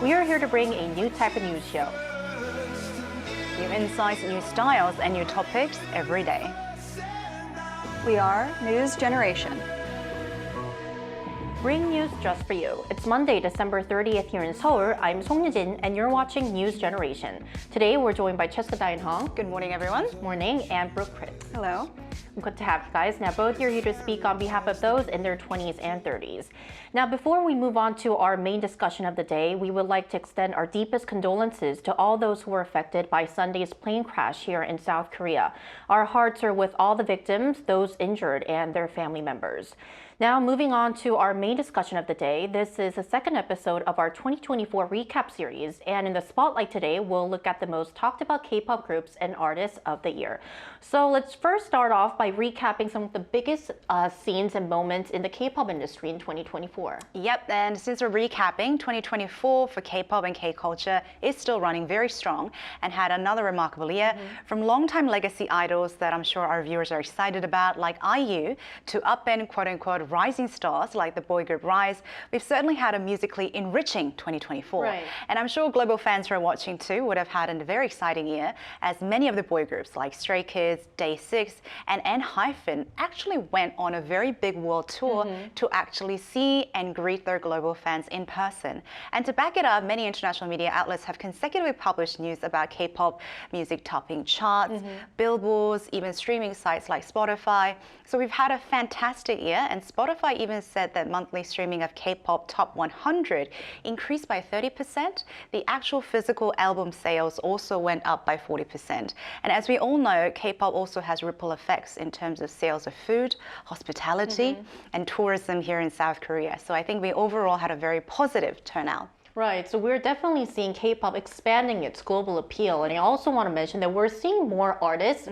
We are here to bring a new type of news show. New insights, new styles, and new topics every day. We are News Generation. Bring news just for you. It's Monday, December 30th here in Seoul. I'm Song Yujin, and you're watching News Generation. Today, we're joined by Cheska Dain-hong. Good morning, everyone. Morning, and Brooke Chris. Hello. Good to have you guys. Now, both you're here to speak on behalf of those in their 20s and 30s. Now, before we move on to our main discussion of the day, we would like to extend our deepest condolences to all those who were affected by Sunday's plane crash here in South Korea. Our hearts are with all the victims, those injured, and their family members. Now, moving on to our main discussion of the day, this is the second episode of our 2024 recap series, and in the spotlight today, we'll look at the most talked about K-pop groups and artists of the year. So let's first start off by recapping some of the biggest scenes and moments in the K-pop industry in 2024. Yep, and since we're recapping, 2024 for K-pop and K-culture is still running very strong and had another remarkable year, from longtime legacy idols that I'm sure our viewers are excited about, like IU, to upend quote-unquote rising stars like the boy group Rise. We've certainly had a musically enriching 2024. Right. And I'm sure global fans who are watching too would have had a very exciting year, as many of the boy groups like Stray Kids, Day6, and ENHYPEN actually went on a very big world tour to actually see and greet their global fans in person. And to back it up, many international media outlets have consecutively published news about K-pop music topping charts, billboards, even streaming sites like Spotify. So we've had a fantastic year, and Spotify even said that monthly streaming of K-pop Top 100 increased by 30%. The actual physical album sales also went up by 40%. And as we all know, K-pop also has ripple effects in terms of sales of food, hospitality, and tourism here in South Korea. So I think we overall had a very positive turnout. Right, so we're definitely seeing K-pop expanding its global appeal, and I also want to mention that we're seeing more artists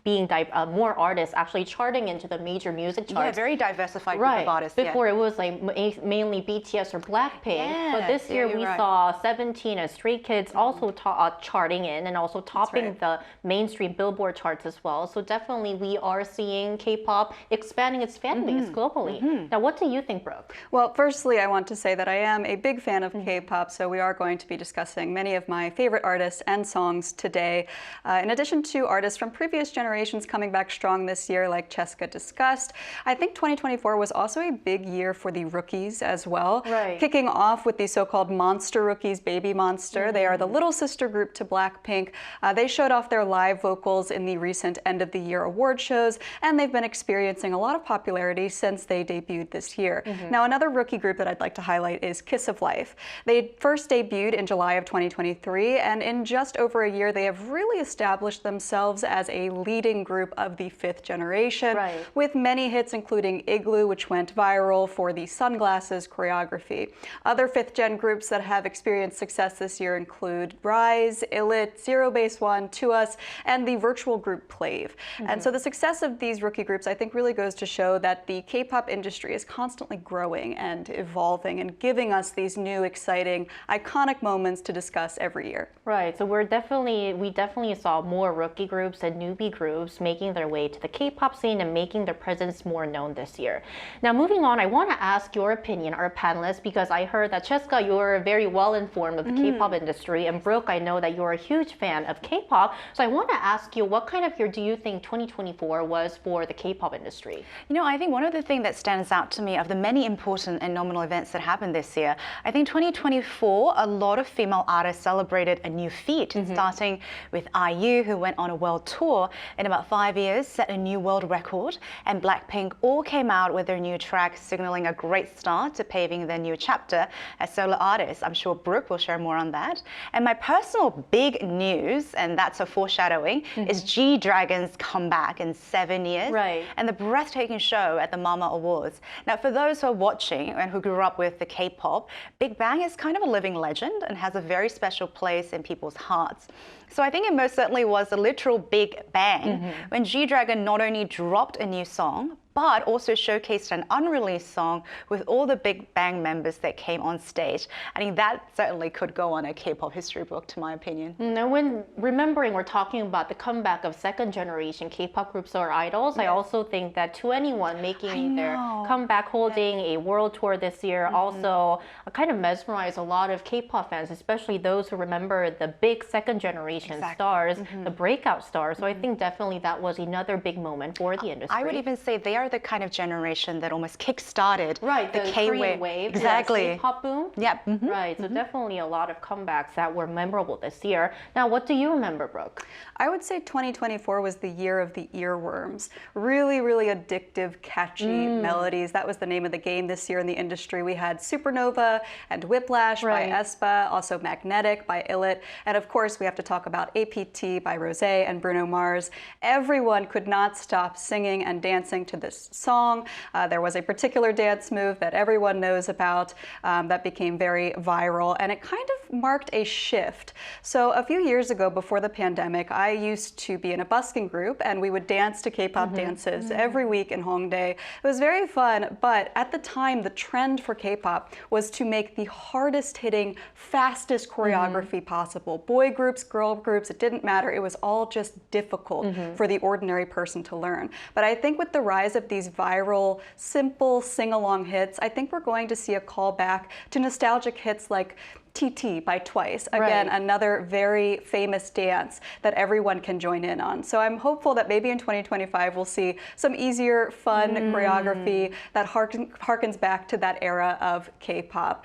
more artists actually charting into the major music charts. Yeah, very diversified group of artists. Before it was like mainly BTS or Blackpink, but this year we saw 17 and Stray Kids also charting in and also topping the mainstream Billboard charts as well. So definitely we are seeing K-pop expanding its fan base globally. Now, what do you think, Brooke? Well, firstly, I want to say that I am a big fan of K-pop, so we are going to be discussing many of my favorite artists and songs today. In addition to artists from previous generations coming back strong this year, like Cheska discussed, I think 2024 was also a big year for the rookies as well. Right. Kicking off with the so-called monster rookies, Baby Monster. They are the little sister group to Blackpink. They showed off their live vocals in the recent end of the year award shows, and they've been experiencing a lot of popularity since they debuted this year. Now, another rookie group that I'd like to highlight is Kiss of Life. They first debuted in July of 2023, and in just over a year, they have really established themselves as a leading group of the fifth generation, with many hits including Igloo, which went viral for the sunglasses choreography. Other fifth-gen groups that have experienced success this year include Rise, Illit, Zero Base One, To Us, and the virtual group Plave. And so the success of these rookie groups, I think, really goes to show that the K-pop industry is constantly growing and evolving and giving us these new, exciting, iconic moments to discuss every year. Right, so we definitely saw more rookie groups and newbie groups making their way to the K-pop scene and making their presence more known this year. Now, moving on, I want to ask your opinion, our panelists, because I heard that Cheska, you're very well informed of the K-pop industry, and Brooke, I know that you're a huge fan of K-pop. So I want to ask you, what kind of year do you think 2024 was for the K-pop industry? You know, I think one of the things that stands out to me of the many important and nominal events that happened this year, I think 2024, a lot of female artists celebrated a new feat, starting with IU, who went on a world tour in about 5 years, set a new world record, and Blackpink all came out with their new track, signaling a great start to paving their new chapter as solo artists. I'm sure Brooke will share more on that. And my personal big news, and that's a foreshadowing, is G-Dragon's comeback in 7 years, and the breathtaking show at the Mama Awards. Now, for those who are watching and who grew up with the K-pop, Big Bang is kind of a living legend and has a very special place in people's hearts. So I think it most certainly was a literal big bang when G-Dragon not only dropped a new song, but also showcased an unreleased song with all the Big Bang members that came on stage. I think that certainly could go on a K-pop history book, to my opinion. Now, when remembering we're talking about the comeback of second generation K-pop groups or idols, I also think that 2NE1 making their comeback, holding a world tour this year, also kind of mesmerized a lot of K-pop fans, especially those who remember the big second generation stars, the breakout stars. So I think definitely that was another big moment for the industry. I would even say they are the kind of generation that almost kick-started the Korean wave, exactly. K-pop boom. Yep. Right. So definitely a lot of comebacks that were memorable this year. Now, what do you remember, Brooke? I would say 2024 was the year of the earworms. Really, really addictive, catchy melodies. That was the name of the game this year in the industry. We had Supernova and Whiplash by aespa, also Magnetic by Illit, and of course we have to talk about APT by Rosé and Bruno Mars. Everyone could not stop singing and dancing to this song. There was a particular dance move that everyone knows about that became very viral, and it kind of marked a shift. So a few years ago, before the pandemic, I used to be in a busking group, and we would dance to K-pop dances every week in Hongdae. It was very fun, but at the time, the trend for K-pop was to make the hardest hitting, fastest choreography possible. Boy groups, girl groups, it didn't matter. It was all just difficult for the ordinary person to learn. But I think with the rise of these viral, simple sing-along hits, I think we're going to see a call back to nostalgic hits like TT by Twice. Again, another very famous dance that everyone can join in on. So I'm hopeful that maybe in 2025 we'll see some easier, fun choreography that harkens back to that era of K-pop.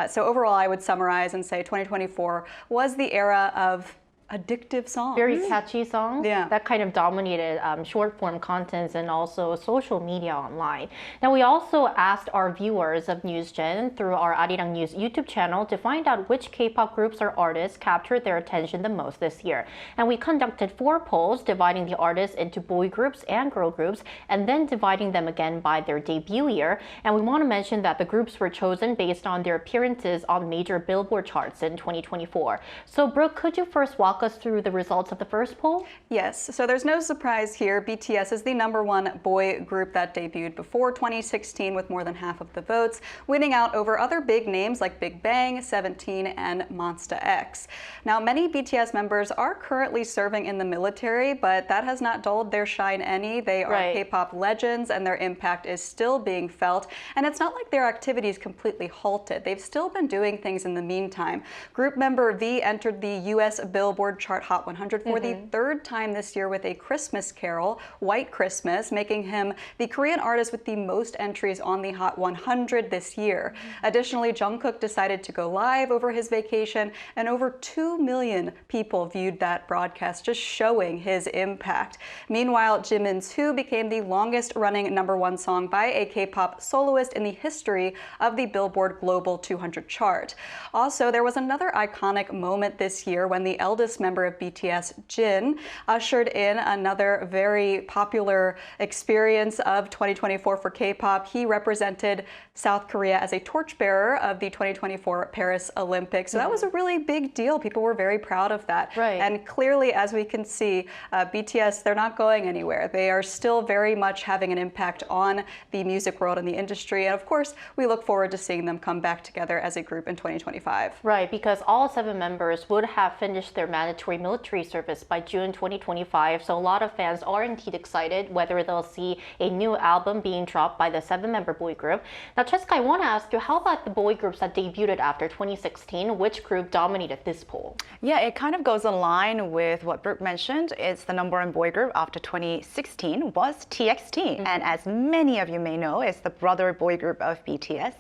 So overall, I would summarize and say 2024 was the era of addictive songs. Very catchy songs that kind of dominated short form contents and also social media online. Now, we also asked our viewers of NewsGen through our Arirang.News YouTube channel to find out which K-pop groups or artists captured their attention the most this year. And we conducted 4 polls dividing the artists into boy groups and girl groups, and then dividing them again by their debut year. And we want to mention that the groups were chosen based on their appearances on major Billboard charts in 2024. So, Brooke, could you first walk us through the results of the first poll? Yes, so there's no surprise here. BTS is the #1 boy group that debuted before 2016 with more than half of the votes, winning out over other big names like Big Bang, 17, and Monsta X. Now, many BTS members are currently serving in the military, but that has not dulled their shine any. They are K-pop legends, and their impact is still being felt. And it's not like their activities completely halted. They've still been doing things in the meantime. Group member V entered the US Billboard chart Hot 100 for the 3rd time this year with a Christmas carol, White Christmas, making him the Korean artist with the most entries on the Hot 100 this year. Additionally, Jungkook decided to go live over his vacation, and over 2 million people viewed that broadcast, just showing his impact. Meanwhile, Jimin's Who became the longest running #1 song by a K-pop soloist in the history of the Billboard Global 200 chart. Also, there was another iconic moment this year when the eldest member of BTS, Jin, ushered in another very popular experience of 2024 for K-pop. He represented South Korea as a torchbearer of the 2024 Paris Olympics. So that was a really big deal. People were very proud of that. And clearly, as we can see, BTS, they're not going anywhere. They are still very much having an impact on the music world and the industry. And of course, we look forward to seeing them come back together as a group in 2025. Right, because all 7 members would have finished their mandatory military service by June 2025. So a lot of fans are indeed excited whether they'll see a new album being dropped by the 7-member boy group. Now, Cheska, I want to ask you, how about the boy groups that debuted after 2016? Which group dominated this poll? Yeah, it kind of goes in line with what Brooke mentioned. It's the #1 boy group after 2016 was TXT. And as many of you may know, it's the brother boy group of BTS.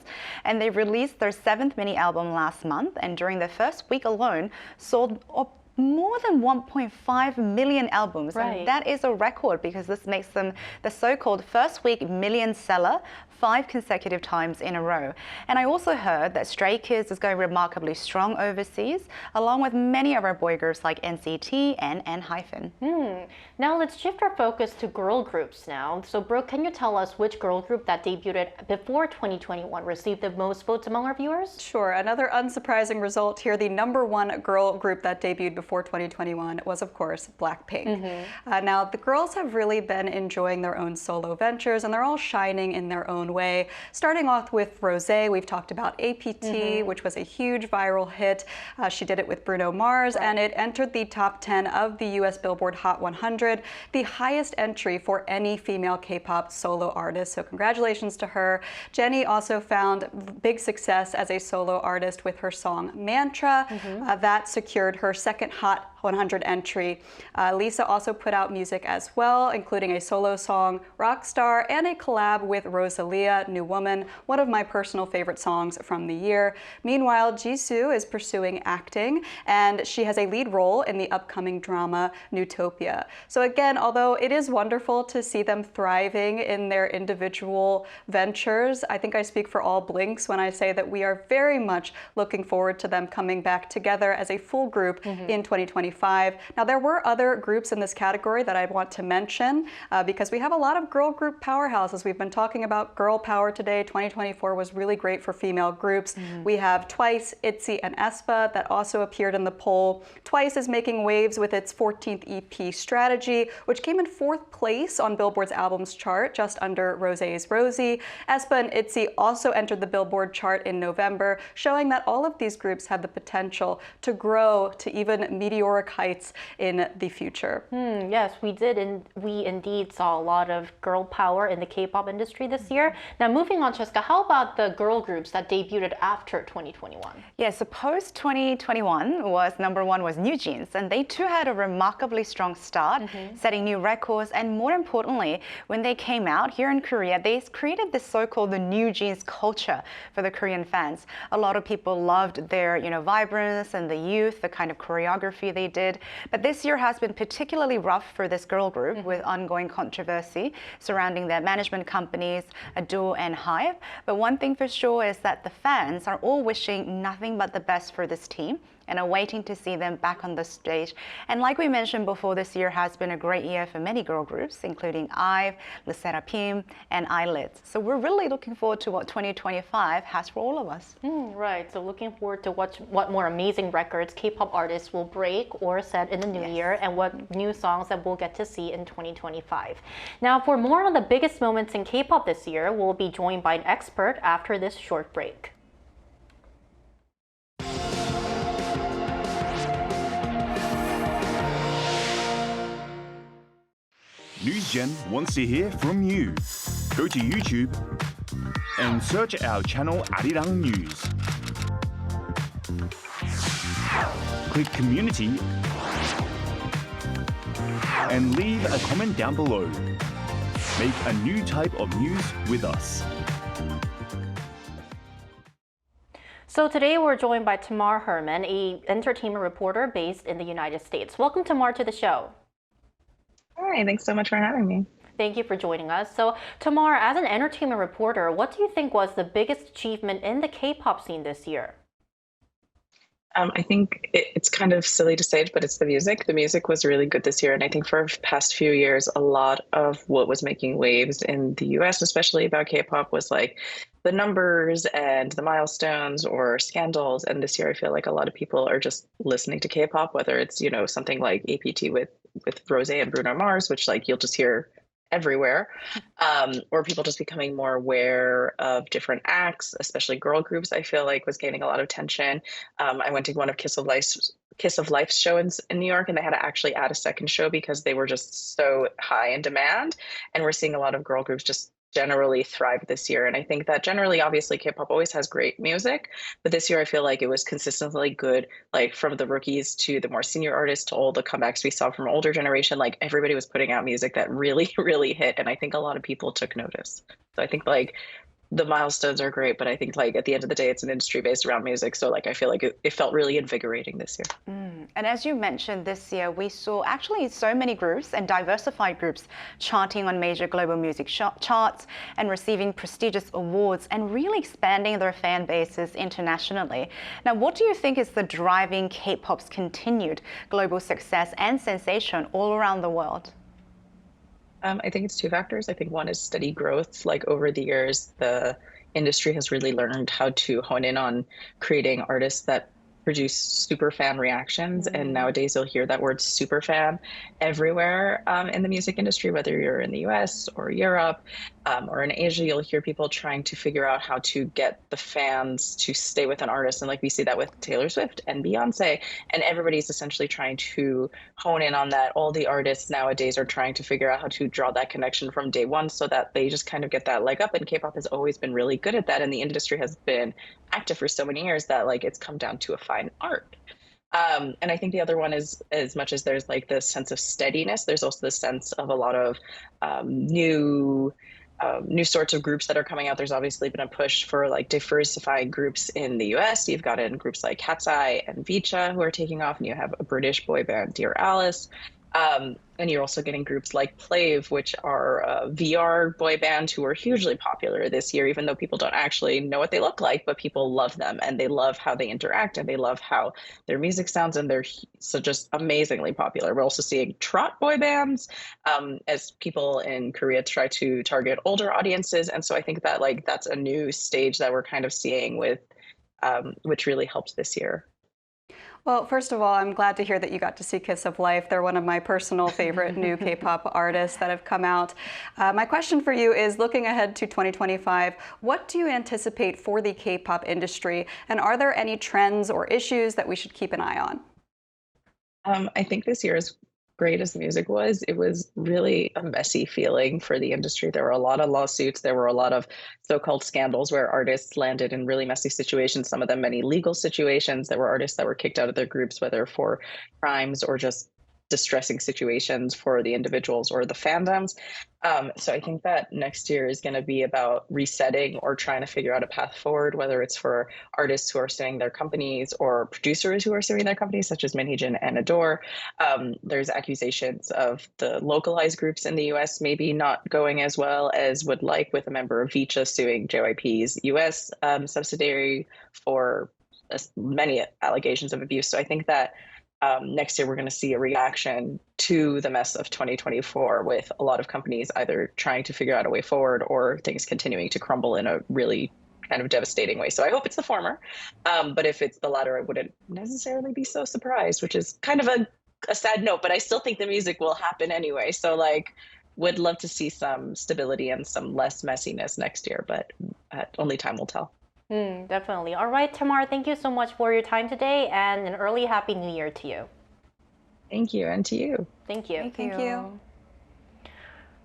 And they released their 7th mini album last month. And during the first week alone, sold more than 1.5 million albums. And that is a record because this makes them the so-called first week million seller 5 consecutive times in a row. And I also heard that Stray Kids is going remarkably strong overseas, along with many of our boy groups like NCT and ENHYPEN. Now let's shift our focus to girl groups now. So Brooke, can you tell us which girl group that debuted before 2021 received the most votes among our viewers? Sure, another unsurprising result here. The #1 girl group that debuted before 2021 was, of course, Blackpink. Now, the girls have really been enjoying their own solo ventures, and they're all shining in their own way. Starting off with Rosé, we've talked about APT, which was a huge viral hit. She did it with Bruno Mars, and it entered the top 10 of the US Billboard Hot 100, the highest entry for any female K-pop solo artist. So congratulations to her. Jennie also found big success as a solo artist with her song Mantra. That secured her second Hot 100 entry. Lisa also put out music as well, including a solo song, Rockstar, and a collab with Rosalia, New Woman, one of my personal favorite songs from the year. Meanwhile, Jisoo is pursuing acting, and she has a lead role in the upcoming drama Newtopia. So again, although it is wonderful to see them thriving in their individual ventures, I think I speak for all Blinks when I say that we are very much looking forward to them coming back together as a full group in 2025. Now, there were other groups in this category that I want to mention because we have a lot of girl group powerhouses. We've been talking about girl power today. 2024 was really great for female groups. We have Twice, ITZY, and aespa that also appeared in the poll. Twice is making waves with its 14th EP Strategy, which came in 4th place on Billboard's albums chart, just under Rosé's Rosie. aespa and ITZY also entered the Billboard chart in November, showing that all of these groups have the potential to grow to even meteoric heights in the future. Yes, we did, and we indeed saw a lot of girl power in the K-pop industry this year. Now, moving on, Cheska, how about the girl groups that debuted after 2021? Yeah, so post 2021 was #1 was New Jeans, and they too had a remarkably strong start, setting new records. And more importantly, when they came out here in Korea, they created this so-called the New Jeans culture for the Korean fans. A lot of people loved their, vibrance and the youth, the kind of choreography they did. But this year has been particularly rough for this girl group with ongoing controversy surrounding their management companies, Ado and Hype. But one thing for sure is that the fans are all wishing nothing but the best for this team and are waiting to see them back on the stage. And like we mentioned before, this year has been a great year for many girl groups, including IVE, Le Sserafim, and Eyelids. So we're really looking forward to what 2025 has for all of us. Right, so looking forward to what more amazing records K-pop artists will break or set in the new year, and what new songs that we'll get to see in 2025. Now, for more on the biggest moments in K-pop this year, we'll be joined by an expert after this short break. NewsGen wants to hear from you. Go to YouTube and search our channel Arirang.News. Click Community and leave a comment down below. Make a new type of news with us. So today we're joined by Tamar Herman, an entertainment reporter based in the United States. Welcome, Tamar, to the show. Hi, thanks so much for having me. Thank you for joining us. So, Tamar, as an entertainment reporter, what do you think was the biggest achievement in the K-pop scene this year? I think it's kind of silly to say it, but it's the music. The music was really good this year. And I think for the past few years, a lot of what was making waves in the US, especially about K-pop, was like the numbers and the milestones or scandals. And this year, I feel like a lot of people are just listening to K-pop, whether it's, something like APT with Rosé and Bruno Mars, which like you'll just hear everywhere, or people just becoming more aware of different acts, especially girl groups, I feel like was gaining a lot of attention. I went to one of Kiss of Life's show in New York, and they had to actually add a second show because they were just so high in demand. And we're seeing a lot of girl groups just generally thrive this year. And I think that generally, obviously, K-pop always has great music, but this year I feel like it was consistently good, like from the rookies to the more senior artists to all the comebacks we saw from older generation. Like everybody was putting out music that really, really hit. And I think a lot of people took notice. So I think like the milestones are great, but I think like at the end of the day, it's an industry based around music. So like I feel like it felt really invigorating this year. And as you mentioned, this year we saw actually so many groups and diversified groups charting on major global music charts and receiving prestigious awards and really expanding their fan bases internationally. Now, what do you think is the driving K-pop's continued global success and sensation all around the world? I think it's two factors. I think one is steady growth. Like over the years, the industry has really learned how to hone in on creating artists that produce super fan reactions. And nowadays you'll hear that word super fan everywhere in the music industry, whether you're in the US or Europe or in Asia, you'll hear people trying to figure out how to get the fans to stay with an artist. And like we see that with Taylor Swift and Beyonce, and everybody's essentially trying to hone in on that. All the artists nowadays are trying to figure out how to draw that connection from day one so that they just kind of get that leg up. And K-pop has always been really good at that. And the industry has been active for so many years that like it's come down to a fine art. And I think the other one is, as much as there's like this sense of steadiness, there's also the sense of a lot of new sorts of groups that are coming out. There's obviously been a push for like diversifying groups in the US. You've got in groups like Cat's Eye and Vicha who are taking off, and you have a British boy band, Dear Alice. And you're also getting groups like Plave, which are a VR boy band who are hugely popular this year, even though people don't actually know what they look like, but people love them and they love how they interact and they love how their music sounds, and they're so just amazingly popular. We're also seeing trot boy bands as people in Korea try to target older audiences. And so I think that like that's a new stage that we're kind of seeing with which really helped this year. Well, first of all, I'm glad to hear that you got to see Kiss of Life. They're one of my personal favorite new K-pop artists that have come out. My question for you is, looking ahead to 2025, what do you anticipate for the K-pop industry? And are there any trends or issues that we should keep an eye on? I think this year is great as the music was. It was really a messy feeling for the industry. There were a lot of lawsuits. There were a lot of so-called scandals where artists landed in really messy situations, some of them many legal situations. There were artists that were kicked out of their groups, whether for crimes or just distressing situations for the individuals or the fandoms. So I think that next year is going to be about resetting or trying to figure out a path forward, whether it's for artists who are suing their companies or producers who are suing their companies, such as Minhyejin and Adore. There's accusations of the localized groups in the US maybe not going as well as would like, with a member of Vicha suing JYP's US subsidiary for many allegations of abuse. So I think that next year, we're going to see a reaction to the mess of 2024 with a lot of companies either trying to figure out a way forward or things continuing to crumble in a really kind of devastating way. So I hope it's the former. But if it's the latter, I wouldn't necessarily be so surprised, which is kind of a sad note. But I still think the music will happen anyway. So like, would love to see some stability and some less messiness next year, but only time will tell. Definitely. All right, Tamar, thank you so much for your time today, and an early Happy New Year to you. Thank you, and to you. Thank you. Thank you.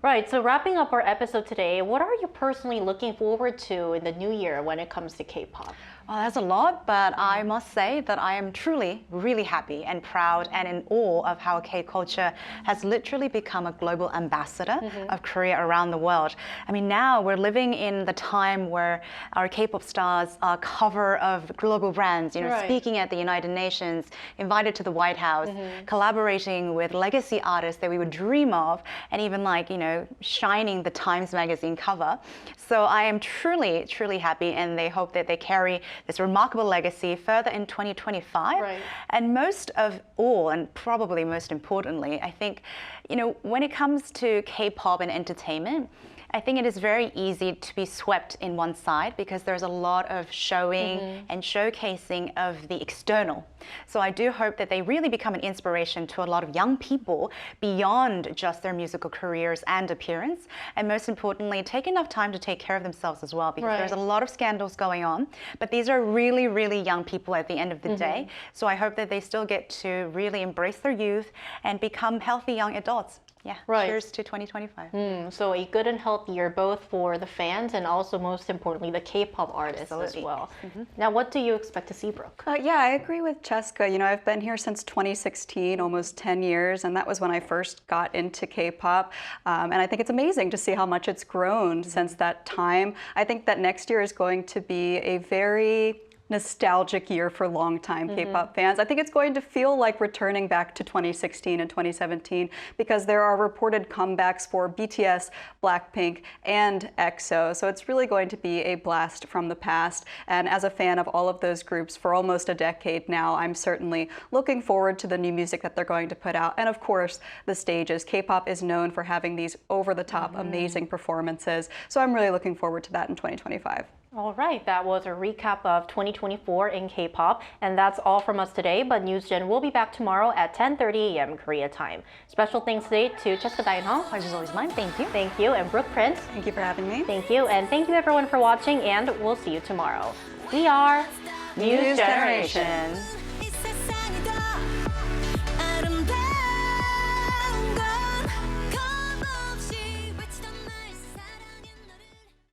Right, so wrapping up our episode today, what are you personally looking forward to in the new year when it comes to K-pop? Well, that's a lot, but I must say that I am truly, really happy and proud and in awe of how K-culture has literally become a global ambassador of Korea around the world. I mean, now we're living in the time where our K-pop stars are cover of global brands, you know, speaking at the United Nations, invited to the White House, collaborating with legacy artists that we would dream of, and even like, you know, shining the Times Magazine cover. So I am truly, truly happy, and they hope that they carry this remarkable legacy further in 2025. Right. And most of all, and probably most importantly, I think, you know, when it comes to K-pop and entertainment, I think it is very easy to be swept in one side because there's a lot of showing and showcasing of the external. So I do hope that they really become an inspiration to a lot of young people beyond just their musical careers and appearance. And most importantly, take enough time to take care of themselves as well, because there's a lot of scandals going on. But these are really, really young people at the end of the day. So I hope that they still get to really embrace their youth and become healthy young adults. Yeah, cheers to 2025. So a good and healthy year, both for the fans and also, most importantly, the K-pop artists as well. Now, what do you expect to see, Brooke? Yeah, I agree with Cheska. You know, I've been here since 2016, almost 10 years, and that was when I first got into K-pop. And I think it's amazing to see how much it's grown since that time. I think that next year is going to be a very nostalgic year for longtime K-pop fans. I think it's going to feel like returning back to 2016 and 2017 because there are reported comebacks for BTS, Blackpink, and EXO. So it's really going to be a blast from the past. And as a fan of all of those groups for almost a decade now, I'm certainly looking forward to the new music that they're going to put out. And of course, the stages. K-pop is known for having these over-the-top amazing performances. So I'm really looking forward to that in 2025. All right, that was a recap of 2024 in K-pop, and that's all from us today. But NewsGen will be back tomorrow at 10:30 a.m. Korea time. Special thanks today to Jessica Dainhong. Pleasure is always mine. Thank you. Thank you, and Brooke Prince. Thank you for having me. Thank you, and thank you everyone for watching, and we'll see you tomorrow. We are News Generation.